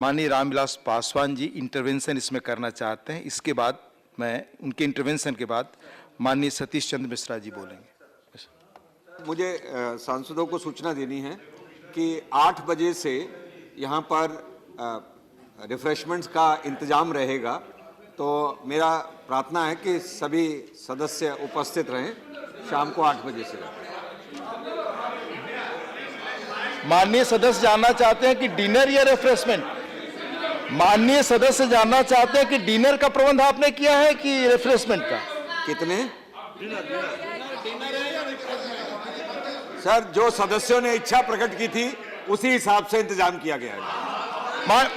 माननीय रामविलास पासवान जी इंटरवेंशन इसमें करना चाहते हैं। इसके बाद मैं उनके इंटरवेंशन के बाद माननीय सतीश चंद्र मिश्रा जी बोलेंगे। मुझे सांसदों को सूचना देनी है कि 8 बजे से यहाँ पर रिफ्रेशमेंट्स का इंतजाम रहेगा, तो मेरा प्रार्थना है कि सभी सदस्य उपस्थित रहें शाम को 8 बजे से। माननीय सदस्य जानना चाहते हैं कि डिनर या रिफ्रेशमेंट? माननीय सदस्य जानना चाहते हैं कि डिनर का प्रबंध आपने किया है कि रिफ्रेशमेंट का? कितने? सर, जो सदस्यों ने इच्छा प्रकट की थी उसी हिसाब से इंतजाम किया गया है।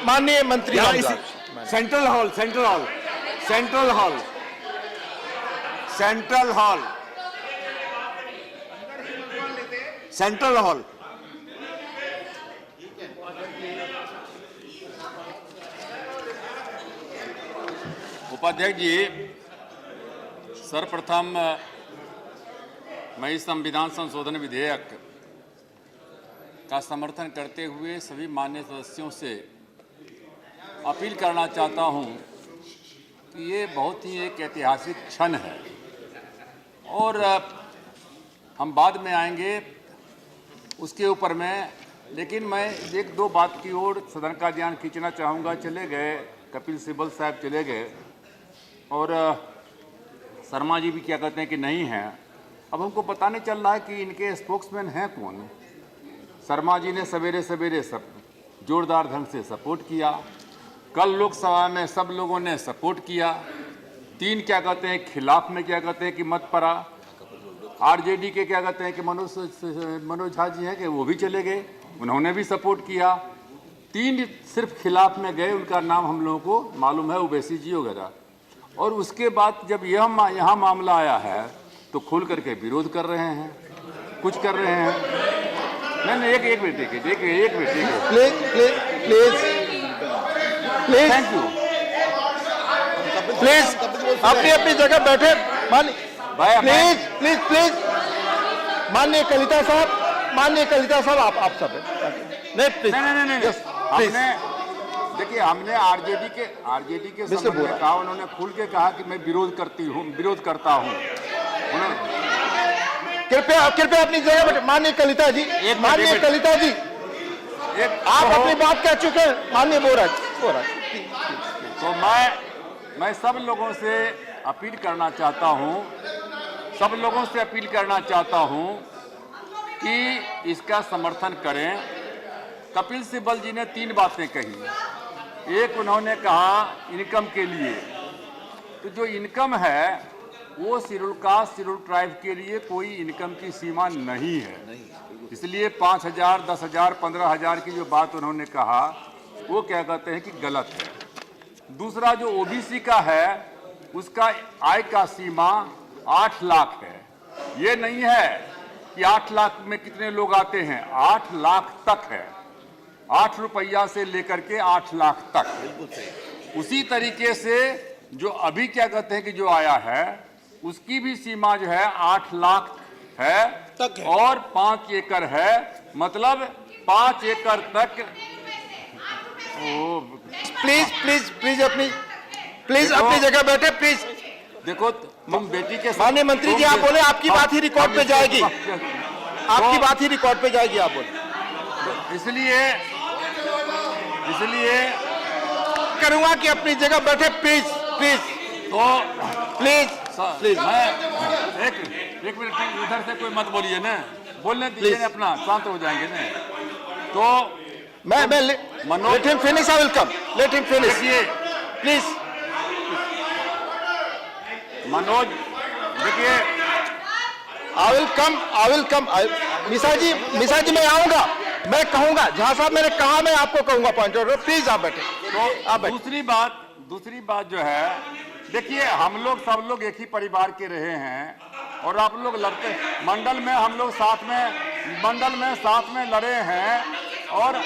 माननीय मंत्री central hall, central hall, central hall, central hall, central hall. उपाध्यक्ष जी, सर्वप्रथम मैं इस संविधान संशोधन विधेयक का समर्थन करते हुए सभी माननीय सदस्यों से अपील करना चाहता हूं कि ये बहुत ही एक ऐतिहासिक क्षण है और हम बाद में आएंगे उसके ऊपर में, लेकिन मैं एक दो बात की ओर सदन का ध्यान खींचना चाहूँगा। चले गए कपिल सिब्बल साहब, चले गए और शर्मा जी भी क्या कहते हैं कि नहीं हैं। अब हमको पता नहीं चल रहा है कि इनके स्पोक्समैन हैं कौन। शर्मा जी ने सवेरे सवेरे सब जोरदार ढंग से सपोर्ट किया, कल लोकसभा में सब लोगों ने सपोर्ट किया, 3 क्या कहते हैं खिलाफ में क्या कहते हैं कि मत पड़ा। आरजेडी के क्या कहते हैं कि मनोज झा जी हैं कि वो भी चले गए, उन्होंने भी सपोर्ट किया। 3 सिर्फ खिलाफ में गए, उनका नाम हम लोगों को मालूम है, ओवैसी जी वगैरह। और उसके बाद जब यहाँ मामला आया है तो खुल करके विरोध कर रहे हैं, कुछ कर रहे हैं। नहीं, एक मिनट देखिए, एक minute please thank you. Please अपनी जगह बैठे। प्लीज माननीय कलिता साहब, आप सब नहीं, देखिए हमने आरजेडी के संबंध में कहा, उन्होंने खुल के कहा कि मैं विरोध करता हूं। कृपया अपनी जगह बैठे। माननीय कलिता जी, आप अपनी बात कह चुके हैं। माननीय बोराज, तो मैं सब लोगों से अपील करना चाहता हूं कि इसका समर्थन करें। कपिल सिब्बल जी ने 3 बातें कही। एक, उन्होंने कहा इनकम के लिए, तो जो इनकम है वो शेड्यूल कास्ट, शेड्यूल ट्राइब के लिए कोई इनकम की सीमा नहीं है, इसलिए 5,000, 10,000, 15,000 की जो बात उन्होंने कहा वो क्या कहते हैं कि गलत है। दूसरा, जो ओबीसी का है उसका आय का सीमा 8 लाख है। ये नहीं है कि 8 लाख में कितने लोग आते हैं, 8 लाख तक है, 8 रुपया से लेकर के 8 लाख तक। उसी तरीके से जो अभी क्या कहते हैं कि जो आया है उसकी भी सीमा जो है 8 लाख है तक है। और 5 एकड़ है, मतलब 5 एकड़ तक। प्लीज अपनी जगह बैठे। प्लीज देखो, तुम बेटी के माननीय मंत्री जी, आप बोले, आपकी बात ही रिकॉर्ड पे जाएगी, आपकी बात ही रिकॉर्ड पे जाएगी, आप बोले। इसलिए करूंगा कि अपनी जगह बैठे। प्लीज मैं एक मिनट, इधर से कोई मत बोलिए ना, बोलने दीजिए, अपना शांत हो जाएंगे ना। तो मैं let him finish, I will come, let him finish please. Manoj, देखिए, I will come. Mishra ji मैं आऊंगा, मैं कहूंगा, झा साहब मैंने कहा, मैं आपको कहूंगा पॉइंट ऑफ व्यू। प्लीज आप बैठे। तो आप दूसरी बात जो है, देखिए हम लोग सब लोग एक ही परिवार के रहे हैं और आप लोग लड़ते, मंडल में हम लोग साथ में लड़े हैं और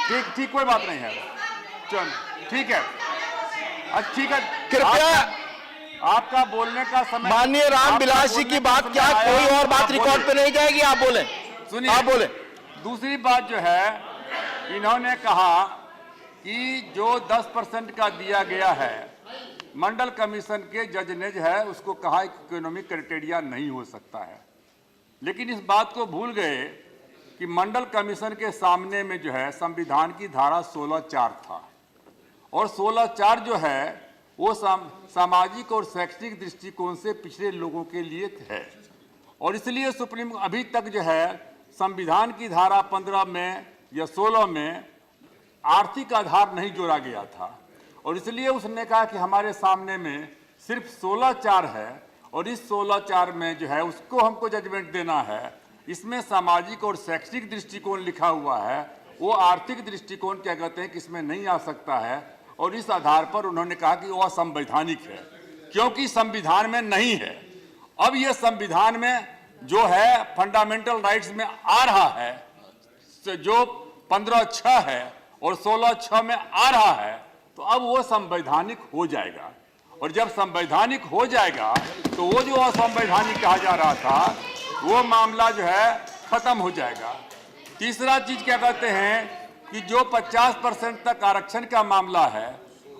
ठीक कोई बात नहीं है। चल ठीक है, ठीक है। कृपया आपका बोलने का समय। माननीय रामविलास जी की बात क्या, कोई और बात रिकॉर्ड पे नहीं जाएगी, आप बोले, सुनिए, आप बोले। दूसरी बात जो है इन्होंने कहा कि जो 10% का दिया गया है, मंडल कमीशन के जज ने जो है उसको कहा इकोनॉमिक क्राइटेरिया नहीं हो सकता है, लेकिन इस बात को भूल गए कि मंडल कमीशन के सामने में जो है संविधान की धारा 16(4) था, और 16(4) जो है वो सामाजिक और शैक्षणिक दृष्टिकोण से पिछड़े लोगों के लिए है, और इसलिए सुप्रीम अभी तक जो है संविधान की धारा 15 में या 16 में आर्थिक आधार नहीं जोड़ा गया था, और इसलिए उसने कहा कि हमारे सामने में सिर्फ 16(4) है, और इस 16(4) में जो है उसको हमको जजमेंट देना है। इसमें सामाजिक और शैक्षणिक दृष्टिकोण लिखा हुआ है, वो आर्थिक दृष्टिकोण क्या कहते हैं कि इसमें नहीं आ सकता है, और इस आधार पर उन्होंने कहा कि वो असंवैधानिक है, क्योंकि संविधान में नहीं है। अब ये संविधान में जो है फंडामेंटल राइट्स में आ रहा है, जो 15(6) है और 16(6) में आ रहा है, तो अब वो संवैधानिक हो जाएगा, और जब संवैधानिक हो जाएगा तो वो जो असंवैधानिक कहा जा रहा था वो मामला जो है खत्म हो जाएगा। तीसरा चीज क्या कहते हैं कि जो 50% तक आरक्षण का मामला है,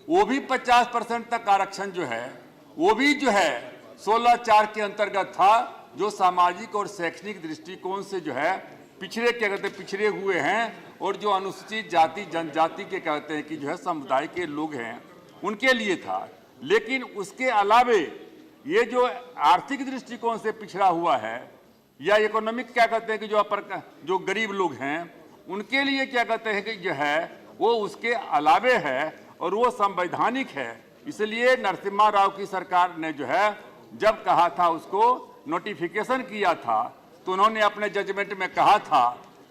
वो भी 50% तक आरक्षण जो है वो भी जो है 16(4) के अंतर्गत था, जो सामाजिक और शैक्षणिक दृष्टिकोण से जो है पिछड़े क्या कहते हैं पिछड़े हुए हैं, और जो अनुसूचित जाति जनजाति के कहते हैं कि जो है समुदाय के लोग हैं उनके लिए था। लेकिन उसके अलावे ये जो आर्थिक दृष्टिकोण से पिछड़ा हुआ है या इकोनॉमिक क्या कहते हैं कि जो गरीब लोग हैं उनके लिए क्या कहते हैं कि जो है वो उसके अलावे है और वो संवैधानिक है। इसलिए नरसिम्हा राव की सरकार ने जो है जब कहा था उसको नोटिफिकेशन किया था, तो उन्होंने अपने जजमेंट में कहा था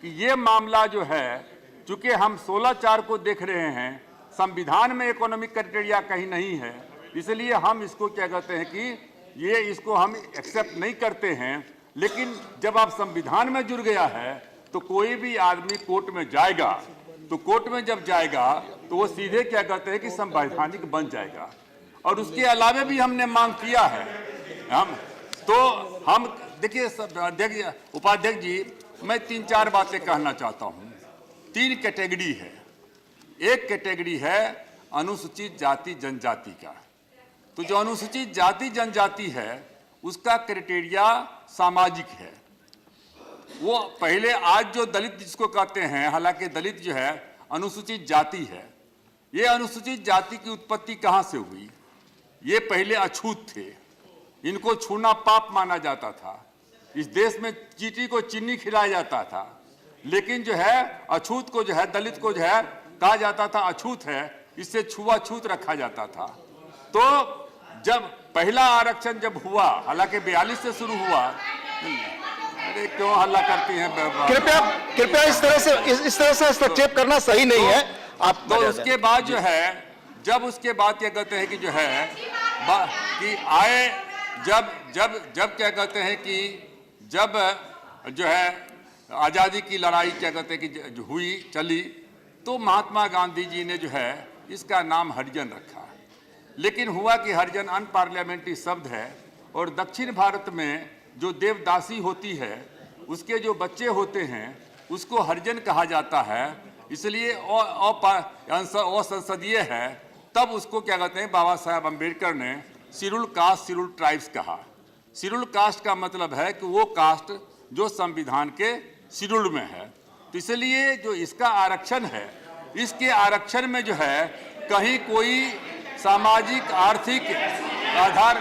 कि ये मामला जो है चूंकि हम 16(4) को देख रहे हैं, संविधान में इकोनॉमिक क्राइटेरिया कहीं नहीं है, इसलिए हम इसको क्या कहते हैं कि ये इसको हम एक्सेप्ट नहीं करते हैं। लेकिन जब आप संविधान में जुड़ गया है तो कोई भी आदमी कोर्ट में जाएगा, तो कोर्ट में जब जाएगा तो वो सीधे क्या कहते हैं कि संवैधानिक बन जाएगा। और उसके अलावे भी हमने मांग किया है, हम देखिए उपाध्यक्ष जी, मैं 3-4 बातें कहना चाहता हूँ। 3 कैटेगरी है। एक कैटेगरी है अनुसूचित जाति जनजाति का, तो जो अनुसूचित जाति जनजाति है उसका क्राइटेरिया सामाजिक है। वो पहले आज जो दलित जिसको कहते हैं, हालांकि दलित जो है अनुसूचित जाति है, ये अनुसूचित जाति की उत्पत्ति कहाँ से हुई? ये पहले अछूत थे, इनको छूना पाप माना जाता था। इस देश में चींटी को चीनी खिलाया जाता था, लेकिन जो है अछूत को जो है दलित को जो है कहा जाता था अछूत है, इससे छुआछूत रखा जाता था। तो जब पहला आरक्षण जब हुआ, हालांकि 42 से शुरू हुआ, अरे क्यों हल्ला करती हैं? कृपया इस तरह से हस्तक्षेप करना सही नहीं है आप। तो उसके बाद जो है जब उसके बाद क्या कहते हैं कि जो है कि आए जब क्या कहते हैं कि जब जो है आज़ादी की लड़ाई क्या कहते हैं कि हुई चली, तो महात्मा गांधी जी ने जो है इसका नाम हरिजन रखा। लेकिन हुआ कि हरिजन अनपार्लियामेंट्री शब्द है, और दक्षिण भारत में जो देवदासी होती है उसके जो बच्चे होते हैं उसको हरिजन कहा जाता है, इसलिए असंसदीय है। तब उसको क्या कहते हैं बाबा साहब अम्बेडकर ने शेड्यूल कास्ट शेड्यूल ट्राइब्स कहा। शेड्यूल कास्ट का मतलब है कि वो कास्ट जो संविधान के शेड्यूल में है। तो इसलिए जो इसका आरक्षण है, इसके आरक्षण में जो है कहीं कोई सामाजिक आर्थिक आधार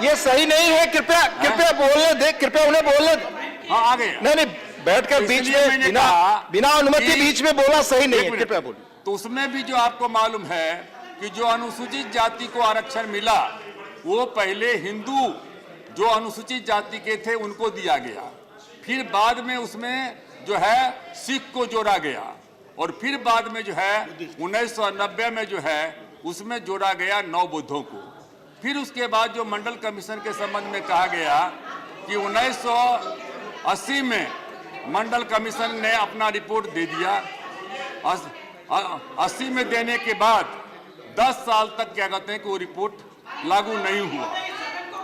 ये सही नहीं है। कृपया बोलने दे, कृपया उन्हें बोलने दे। हाँ आगे नहीं बैठकर बीच में बिना अनुमति बीच में बोलना सही नहीं है। कृपया बोलिए। तो उसमें भी जो आपको मालूम है कि जो अनुसूचित जाति को आरक्षण मिला वो पहले हिंदू जो अनुसूचित जाति के थे उनको दिया गया, फिर बाद में उसमें जो है सिख को जोड़ा गया, और फिर बाद में जो है 1990 में जो है उसमें जोड़ा गया 9 बुद्धों को। फिर उसके बाद जो मंडल कमीशन के संबंध में कहा गया कि 1980 में मंडल कमीशन ने अपना रिपोर्ट दे दिया। 80 में देने के बाद 10 साल तक क्या कहते हैं कि वो रिपोर्ट लागू नहीं हुआ,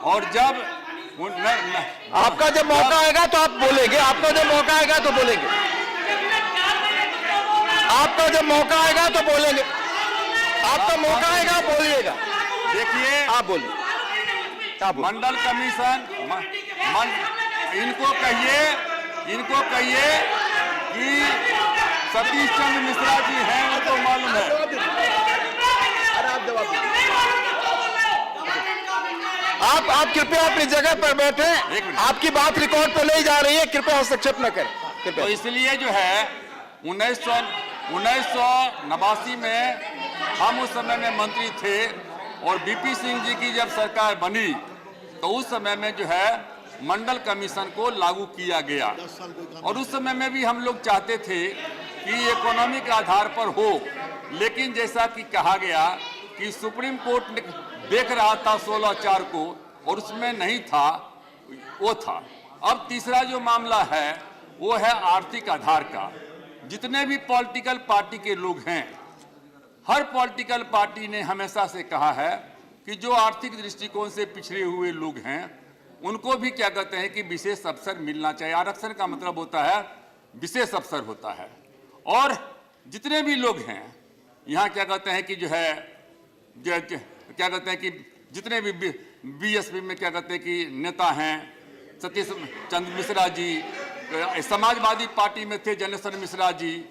और जब आपका जब मौका आएगा तो आप बोलेंगे, आपका जब मौका आएगा तो बोलेंगे। आपका जब मौका आएगा तो बोलेंगे, आपका मौका आएगा बोलिएगा। देखिए, आप बोलिए, आप बोलिए। मंडल कमीशन इनको कहिए कि सतीश चंद्र मिश्रा जी हैं, उनको मालूम है। आप कृपया अपनी जगह पर बैठे, आपकी बात रिकॉर्ड पे नहीं जा रही है, कृपया हस्तक्षेप न करें तो इसलिए जो है 1989 में हम उस समय में मंत्री थे और बीपी सिंह जी की जब सरकार बनी तो उस समय में जो है मंडल कमीशन को लागू किया गया और उस समय में भी हम लोग चाहते थे कि इकोनॉमिक आधार पर हो, लेकिन जैसा कि कहा गया कि सुप्रीम कोर्ट ने देख रहा था 16/4 को और उसमें नहीं था, वो था। अब तीसरा जो मामला है वो है आर्थिक आधार का। जितने भी पॉलिटिकल पार्टी के लोग हैं, हर पॉलिटिकल पार्टी ने हमेशा से कहा है कि जो आर्थिक दृष्टिकोण से पिछड़े हुए लोग हैं उनको भी क्या कहते हैं कि विशेष अवसर मिलना चाहिए। आरक्षण का मतलब होता है विशेष अवसर होता है। और जितने भी लोग हैं यहाँ क्या कहते हैं कि जो है क्या कहते हैं कि जितने भी बीएसपी में क्या कहते हैं कि नेता हैं, सतीश चंद्र मिश्रा जी, समाजवादी पार्टी में थे जनेश्वर मिश्रा जी,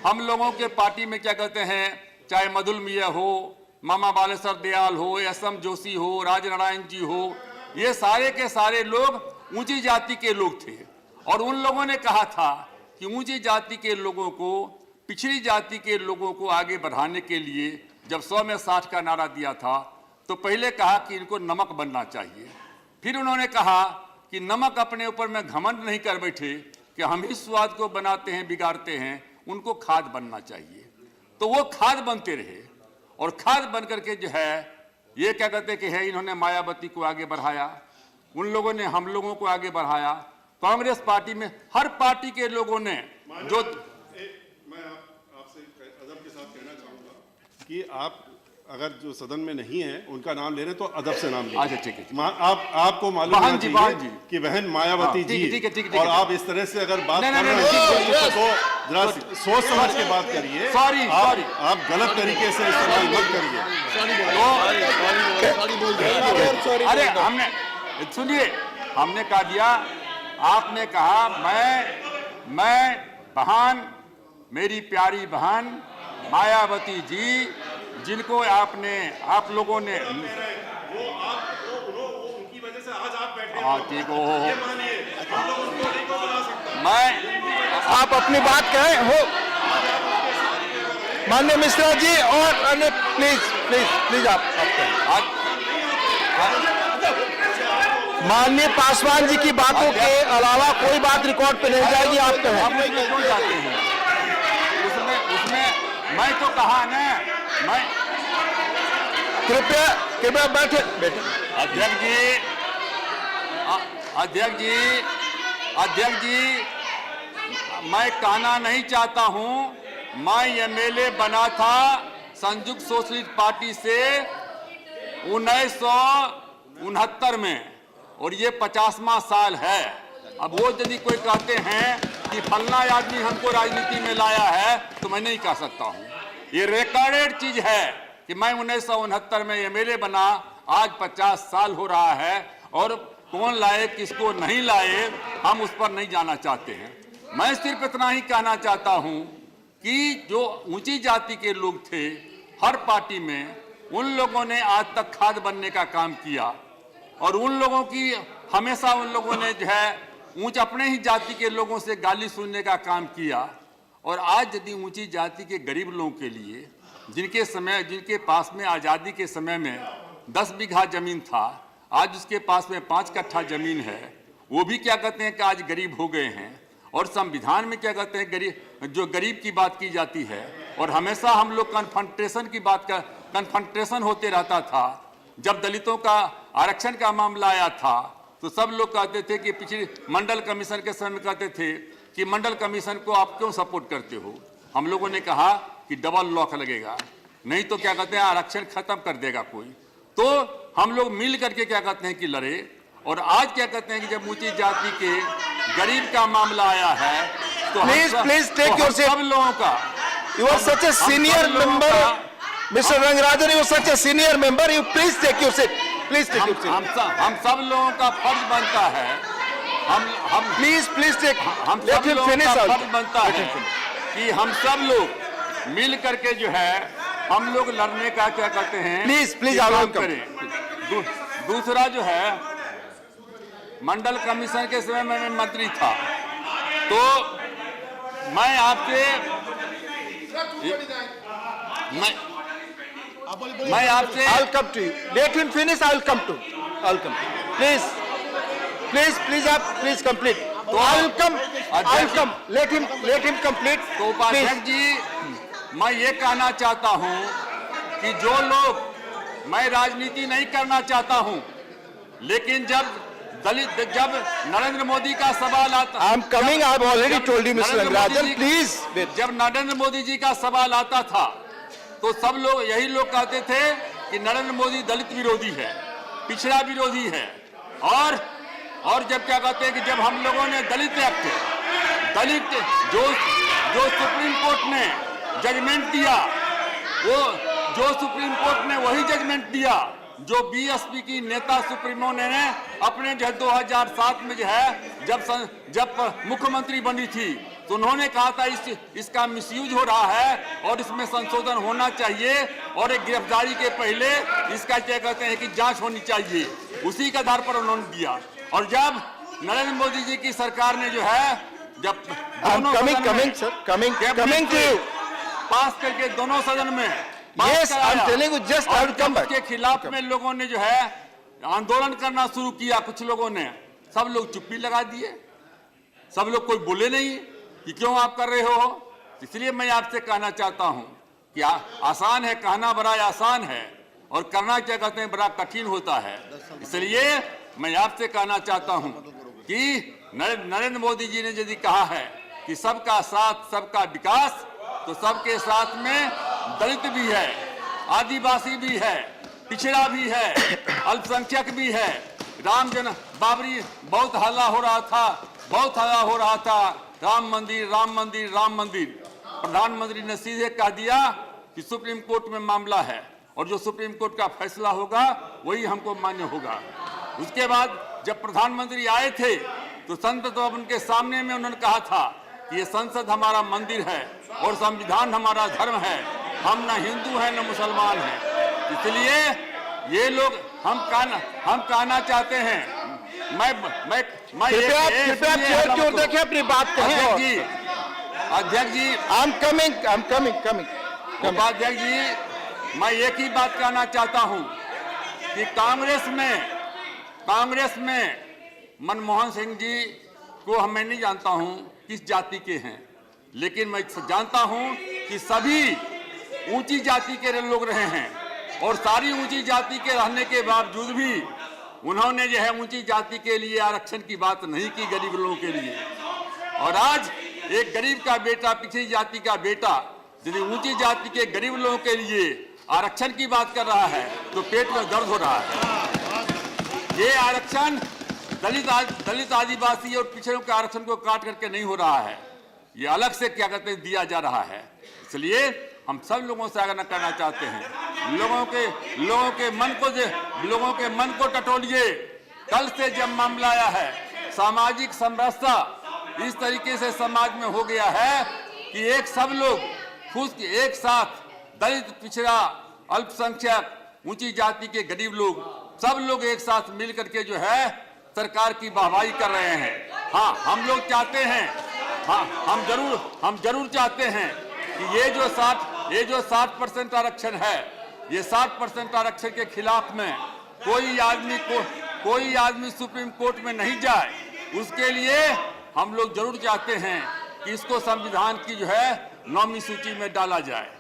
हम लोगों के पार्टी में क्या कहते हैं चाहे मधुल मिया हो, मामा बालेश्वर दयाल हो, एसएम जोशी हो, राजनारायण जी हो, ये सारे के सारे लोग ऊंची जाति के लोग थे और उन लोगों ने कहा था कि ऊंची जाति के लोगों को, पिछड़ी जाति के लोगों को आगे बढ़ाने के लिए जब 100 में 60 का नारा दिया था तो पहले कहा कि इनको नमक बनना चाहिए। फिर उन्होंने कहा कि नमक अपने ऊपर में घमंड नहीं कर बैठे कि हम ही स्वाद को बनाते हैं बिगाड़ते हैं, उनको खाद बनना चाहिए। तो वो खाद बनते रहे और खाद बन करके जो है ये क्या कहते कि है इन्होंने मायावती को आगे बढ़ाया, उन लोगों ने हम लोगों को आगे बढ़ाया। कांग्रेस पार्टी में हर पार्टी के लोगों ने जो मैं आपसे अदब के साथ कहना चाहूंगा कि आप अगर जो सदन में नहीं है उनका नाम ले रहे तो अदब से नाम लीजिए। अच्छा ठीक है। आपको मालूम होना चाहिए कि बहन मायावती जी और आप इस तरह से अगर बात कर रहे हैं तो जरा सोच समझ के बात करिए। सॉरी आप गलत तरीके से इस्तेमाल मत करिए। अरे हमने सुनिए, हमने कहा दिया, आपने कहा मैं बहन, मेरी प्यारी बहन मायावती जी जिनको आप लोगों ने उनकी वजह से आज आप बैठे हाँ ठीक हो मैं आप अपनी बात कहें हो माननीय मिश्रा जी और अन्य प्लीज आप माननीय पासवान जी की बातों के अलावा कोई बात रिकॉर्ड पे नहीं जाएगी। आप कहें हम उसमें क्यों जाते हैं? उसमें मैं तो कहा ना, मैं कृपया बैठे। अध्यक्ष जी मैं कहना नहीं चाहता हूं, मैं एमएलए बना था संयुक्त सोशलिस्ट पार्टी से 1969 में और ये 50वां साल है। अब वो यदि कोई कहते हैं कि फलना आदमी हमको राजनीति में लाया है तो मैं नहीं कह सकता हूं। ये रिकॉर्डेड चीज है कि मैं 1969 में एमएलए बना, आज 50 साल हो रहा है और कौन लाए किसको नहीं लाए हम उस पर नहीं जाना चाहते हैं। मैं सिर्फ इतना ही कहना चाहता हूं कि जो ऊंची जाति के लोग थे हर पार्टी में, उन लोगों ने आज तक खाद बनने का काम किया और उन लोगों की हमेशा उन लोगों ने जो है अपने ही जाति के लोगों से गाली सुनने का काम किया। और आज यदि ऊंची जाति के गरीब लोगों के लिए जिनके पास में आज़ादी के समय में 10 बीघा जमीन था, आज उसके पास में 5 कट्ठा जमीन है, वो भी क्या कहते हैं कि आज गरीब हो गए हैं। और संविधान में क्या कहते हैं गरीब की बात की जाती है और हमेशा हम लोग कन्फ्रंटेशन होते रहता था। जब दलितों का आरक्षण का मामला आया था तो सब लोग कहते थे कि पिछले मंडल कमीशन के समय में कहते थे कि मंडल कमीशन को आप क्यों सपोर्ट करते हो। हम लोगों ने कहा कि डबल लॉक लगेगा, नहीं तो क्या कहते हैं आरक्षण खत्म कर देगा कोई। तो हम लोग मिल करके क्या कहते हैं कि लड़े। और आज क्या कहते हैं कि जब ऊंची जाति के गरीब का मामला आया है तो प्लीज टेक योर सब लोगों का You are such a senior member, Mr. Rangarajan. You are such a senior member. You please take your seat. Please take your seat. हम सब लोगों का फर्ज बनता है, हम Please take. हम Let सब him लोगों finish का out. फर्ज बनता है कि हम सब लोग मिल करके जो है हम लोग लड़ने का क्या करते हैं, Please, कि I काम welcome. करें। दूसरा जो है मंडल कमीशन के समय में मैं मंत्री था, तो मैं आपसे मैं आपसे I'll come to you. Let him finish. I'll come. Please complete. तो I'll come. अध्यक्ष- Let him complete. तो उपाध्यक्ष जी, मैं ये कहना चाहता हूं कि जो लोग, मैं राजनीति नहीं करना चाहता हूं, लेकिन जब नरेंद्र मोदी का सवाल आता, I'm coming. I've already told you, Mr. Narendra Modi Rangarajan. Ji- Please wait. जब नरेंद्र मोदी जी का सवाल आता था तो सब लोग यही लोग कहते थे कि नरेंद्र मोदी दलित विरोधी है, पिछड़ा विरोधी है, और जब क्या कहते हैं कि जब हम लोगों ने दलित जो सुप्रीम कोर्ट ने जजमेंट दिया, वो जो सुप्रीम कोर्ट ने वही जजमेंट दिया जो बीएसपी की नेता सुप्रीमो ने अपने जो 2007 में जो है जब मुख्यमंत्री बनी थी, तो उन्होंने कहा था इसका मिसयूज हो रहा है और इसमें संशोधन होना चाहिए और एक गिरफ्तारी के पहले इसका क्या कहते हैं कि जांच होनी चाहिए। उसी के आधार पर उन्होंने दिया। और जब नरेंद्र मोदी जी की सरकार ने जो है जब I'm दोनों coming, सदन में sir. Coming कैबिनेट to से you. पास करके दोनों सदन में पास Yes, कराया। I'm telling you, just और I'll come जब back. उसके खिलाफ में लोगों ने जो है आंदोलन करना शुरू किया, कुछ लोगों ने, सब लोग चुप्पी लगा दिए, सब लोग कोई बोले नहीं कि क्यों आप कर रहे हो। इसलिए मैं आपसे कहना चाहता हूं कि आसान है कहना, बड़ा आसान है, और करना क्या कहते हैं बड़ा कठिन होता है। इसलिए मैं आपसे कहना चाहता हूं कि नरेंद्र मोदी जी ने यदि कहा है कि सबका साथ सबका विकास, तो सबके साथ में दलित भी है, आदिवासी भी है, पिछड़ा भी है, अल्पसंख्यक भी है। बाबरी बहुत हल्ला हो रहा था, राम मंदिर। प्रधानमंत्री ने सीधे कह दिया कि सुप्रीम कोर्ट में मामला है और जो सुप्रीम कोर्ट का फैसला होगा वही हमको मान्य होगा। उसके बाद जब प्रधानमंत्री आए थे तो संसद भवन के सामने में उन्होंने कहा था कि ये संसद हमारा मंदिर है और संविधान हमारा धर्म है, हम न हिंदू हैं न मुसलमान हैं। इसलिए ये लोग हम कहना चाहते हैं, मैं कृपया चेयर की ओर देखें, अपनी बात कहें। अध्यक्ष जी, I'm coming. उपाध्यक्ष जी, मैं एक ही बात कहना चाहता हूं कि कांग्रेस में मनमोहन सिंह जी को मैं नहीं जानता हूं किस जाति के हैं, लेकिन मैं जानता हूं कि सभी ऊंची जाति के लोग रहे हैं और सारी ऊंची जाति के रहने के बावजूद भी उन्होंने जो है ऊंची जाति के लिए आरक्षण की बात नहीं की, गरीब लोगों के लिए। और आज एक गरीब का बेटा, पिछड़ी जाति का बेटा यदि ऊंची जाति के गरीब लोगों के लिए आरक्षण की बात कर रहा है तो पेट में दर्द हो रहा है। ये आरक्षण दलित आदिवासी और पिछड़ों के आरक्षण को काट करके नहीं हो रहा है, ये अलग से क्या कहते हैं दिया जा रहा है। इसलिए हम सब लोगों से आग्रह करना चाहते हैं, लोगों के मन को टटोलिए। कल से जब मामला आया है, सामाजिक समरसता इस तरीके से समाज में हो गया है कि सब लोग एक साथ दलित, पिछड़ा, अल्पसंख्यक, ऊंची जाति के गरीब लोग, सब लोग एक साथ मिल करके जो है सरकार की वाहवाही कर रहे हैं। हाँ, हम लोग चाहते हैं, हम जरूर चाहते हैं कि ये जो 60% आरक्षण है, ये 60% आरक्षण के खिलाफ में कोई आदमी सुप्रीम कोर्ट में नहीं जाए। उसके लिए हम लोग जरूर चाहते हैं कि इसको संविधान की जो है 9वीं सूची में डाला जाए।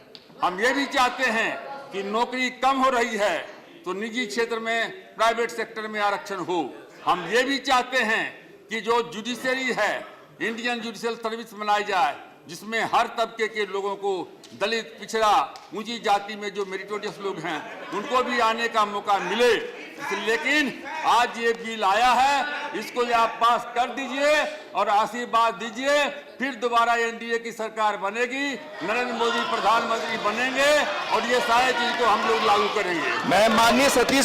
हम ये भी चाहते हैं कि नौकरी कम हो रही है तो निजी क्षेत्र में, प्राइवेट सेक्टर में आरक्षण हो। हम ये भी चाहते हैं कि जो जुडिशरी है, इंडियन जुडिशियल सर्विस बनाई जाए, जिसमें हर तबके के लोगों को, दलित, पिछड़ा, ऊंची जाति में जो मेरिटोरियस लोग हैं, उनको भी आने का मौका मिले। लेकिन आज ये बिल आया है इसको ये आप पास कर दीजिए और आशीर्वाद दीजिए, फिर दोबारा एनडीए की सरकार बनेगी, नरेंद्र मोदी प्रधानमंत्री बनेंगे और ये सारी चीज को हम लोग लागू करेंगे। मैं माननीय सतीश